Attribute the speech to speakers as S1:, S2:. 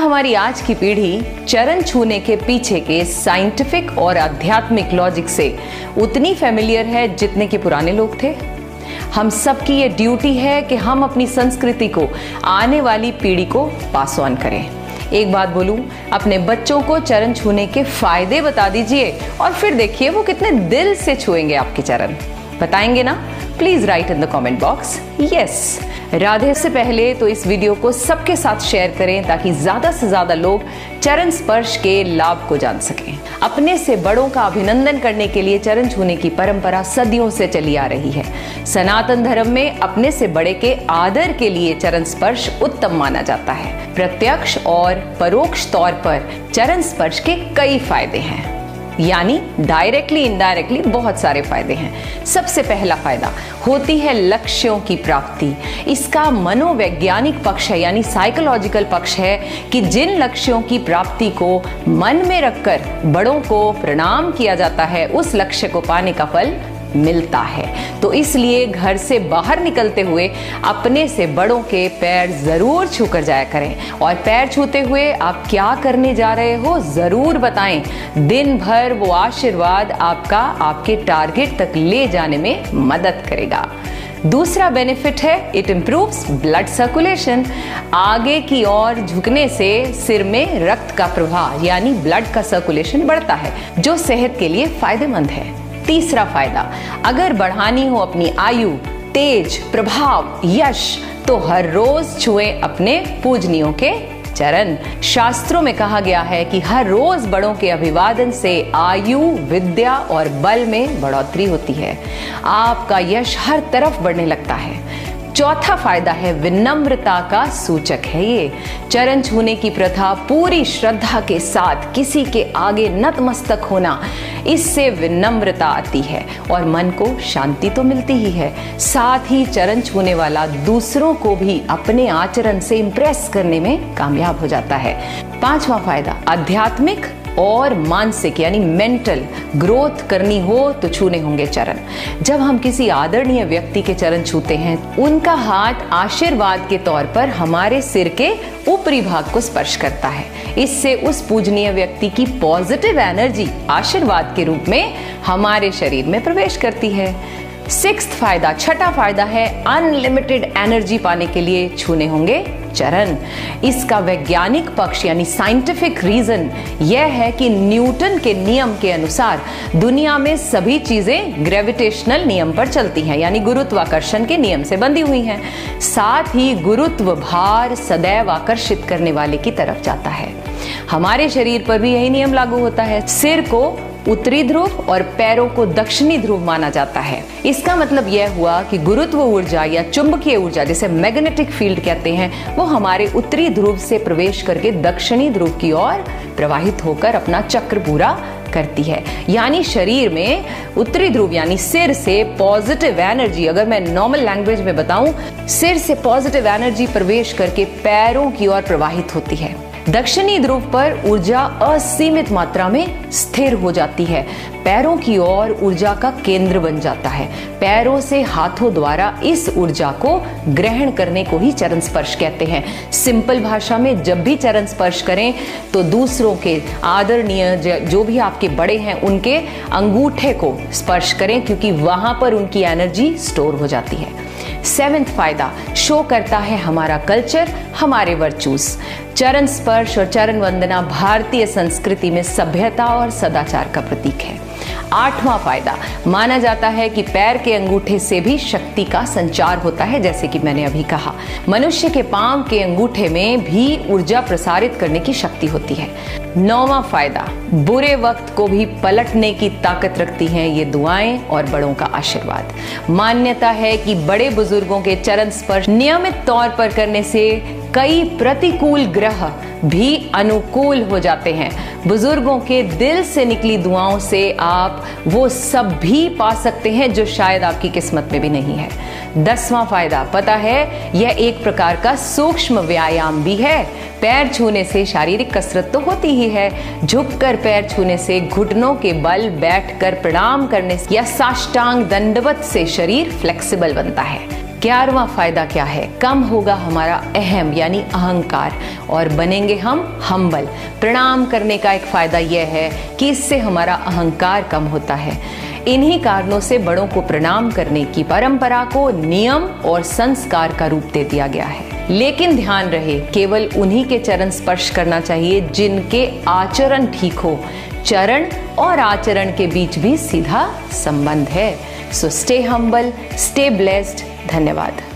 S1: हमारी आज की पीढ़ी चरण छूने के पीछे के साइंटिफिक और आध्यात्मिक लॉजिक से उतनी फेमिलियर है जितने के पुराने लोग थे। हम सबकी ये ड्यूटी है कि हम अपनी संस्कृति को आने वाली पीढ़ी को पास ऑन करें। एक बात बोलूं, अपने बच्चों को चरण छूने के फायदे बता दीजिए और फिर देखिए वो कितने दिल से छुएंगे आपके चरण। बताएंगे ना? Please right in the comment box yes. Radhe से पहले तो इस वीडियो को सबके साथ शेयर करें ताकि ज्यादा से ज्यादा लोग चरण स्पर्श के लाभ को जान सकें। अपने से बड़ों का अभिनंदन करने के लिए चरण छूने की परंपरा सदियों से चली आ रही है। सनातन धर्म में अपने से बड़े के आदर के लिए चरण स्पर्श उत्तम माना जाता है। प्रत्यक्ष और परोक्ष तौर पर चरण स्पर्श के कई फायदे हैं, यानी डायरेक्टली इनडायरेक्टली बहुत सारे फायदे हैं। सबसे पहला फायदा होती है लक्ष्यों की प्राप्ति। इसका मनोवैज्ञानिक पक्ष है, यानी साइकोलॉजिकल पक्ष है कि जिन लक्ष्यों की प्राप्ति को मन में रखकर बड़ों को प्रणाम किया जाता है उस लक्ष्य को पाने का फल मिलता है। तो इसलिए घर से बाहर निकलते हुए अपने से बड़ों के पैर जरूर छूकर जाया करें और पैर छूते हुए आप क्या करने जा रहे हो जरूर बताएं। दिन भर वो आशीर्वाद आपका आपके टारगेट तक ले जाने में मदद करेगा। दूसरा बेनिफिट है इट इम्प्रूव्स ब्लड सर्कुलेशन। आगे की ओर झुकने से सिर में रक्त का प्रवाह यानी ब्लड का सर्कुलेशन बढ़ता है, जो सेहत के लिए फायदेमंद है। तीसरा फायदा, अगर बढ़ानी हो अपनी आयु, तेज, प्रभाव, यश, तो हर रोज छुएं अपने पूजनियों के चरण। शास्त्रों में कहा गया है कि हर रोज बड़ों के अभिवादन से आयु, विद्या और बल में बढ़ोतरी होती है। आपका यश हर तरफ बढ़ने लगता है। चौथा फायदा है विनम्रता का सूचक है ये। चरण छूने की प्रथा पूरी श्रद्धा के साथ किसी के आगे नतमस्तक होना, इससे विनम्रता आती है और मन को शांति तो मिलती ही है। साथ ही चरण छूने वाला दूसरों को भी अपने आचरण से इंप्रेस करने में कामयाब हो जाता है। पांचवा फायदा आध्यात्मिक और मानसिक यानी मेंटल ग्रोथ करनी हो तो छूने होंगे चरण। जब हम किसी आदरणीय व्यक्ति के चरण छूते हैं, उनका हाथ आशीर्वाद के तौर पर हमारे सिर के ऊपरी भाग को स्पर्श करता है। इससे उस पूजनीय व्यक्ति की पॉजिटिव एनर्जी आशीर्वाद के रूप में हमारे शरीर में प्रवेश करती है। छठा फायदा है अनलिमिटेड एनर्जी पाने के लिए छूने होंगे चरण। इसका वैज्ञानिक पक्ष यानी साइंटिफिक रीजन यह है कि न्यूटन के नियम के अनुसार दुनिया में सभी चीजें ग्रेविटेशनल नियम पर चलती हैं, यानी गुरुत्वाकर्षण के नियम से बंधी हुई हैं। साथ ही गुरुत्व भार सदैव आकर्षित करने वाले की तरफ जाता है। हमारे शरीर पर भी यही नियम लागू होता है। सिर को उत्तरी ध्रुव और पैरों को दक्षिणी ध्रुव माना जाता है। इसका मतलब यह हुआ कि गुरुत्व ऊर्जा या चुंबकीय ऊर्जा जिसे मैग्नेटिक फील्ड कहते हैं, वो हमारे उत्तरी ध्रुव से प्रवेश करके दक्षिणी ध्रुव की ओर प्रवाहित होकर अपना चक्र पूरा करती है। यानी शरीर में उत्तरी ध्रुव यानी सिर से पॉजिटिव एनर्जी, अगर मैं नॉर्मल लैंग्वेज में बताऊं, सिर से पॉजिटिव एनर्जी प्रवेश करके पैरों की ओर प्रवाहित होती है। दक्षिणी ध्रुव पर ऊर्जा असीमित मात्रा में स्थिर हो जाती है। पैरों की ओर ऊर्जा का केंद्र बन जाता है। पैरों से हाथों द्वारा इस ऊर्जा को ग्रहण करने को ही चरण स्पर्श कहते हैं। सिंपल भाषा में जब भी चरण स्पर्श करें तो दूसरों के आदरणीय जो भी आपके बड़े हैं उनके अंगूठे को स्पर्श करें, क्योंकि वहां पर उनकी एनर्जी स्टोर हो जाती है। 7वां फायदा शो करता है हमारा कल्चर, हमारे वर्चूज। चरण स्पर्श और चरण वंदना भारतीय संस्कृति में सभ्यता और सदाचार का प्रतीक है। 8वां फायदा माना जाता है कि पैर के अंगूठे से भी शक्ति का संचार होता है, जैसे कि मैंने अभी कहा। मनुष्य के पांव के अंगूठे में भी ऊर्जा प्रसारित करने की शक्ति होती है। 9वां फायदा बुरे वक्त को भी पलटने की ताकत रखती हैं ये दुआएं और बड़ों का आशीर्वाद। मान्यता है कि बड़े बुजुर्गों के चरण स्पर्श नियमित तौर पर करने से कई प्रतिकूल ग्रह भी अनुकूल हो जाते हैं। बुजुर्गों के दिल से निकली दुआओं से आप वो सब भी पा सकते हैं जो शायद आपकी किस्मत में भी नहीं है। 10वां फायदा पता है, यह एक प्रकार का सूक्ष्म व्यायाम भी है। पैर छूने से शारीरिक कसरत तो होती ही है। झुककर पैर छूने से, घुटनों के बल बैठकर प्रणाम करने से या साष्टांग दंडवत से शरीर फ्लेक्सिबल बनता है। 11वां फायदा क्या है? कम होगा हमारा अहम यानी अहंकार और बनेंगे हम हम्बल। प्रणाम करने का एक फायदा यह है कि इससे हमारा अहंकार कम होता है। इन्हीं कारणों से बड़ों को प्रणाम करने की परंपरा को नियम और संस्कार का रूप दे दिया गया है। लेकिन ध्यान रहे, केवल उन्हीं के चरण स्पर्श करना चाहिए जिनके आचरण ठीक हो। चरण और आचरण के बीच भी सीधा संबंध है। So stay humble, stay blessed. धन्यवाद।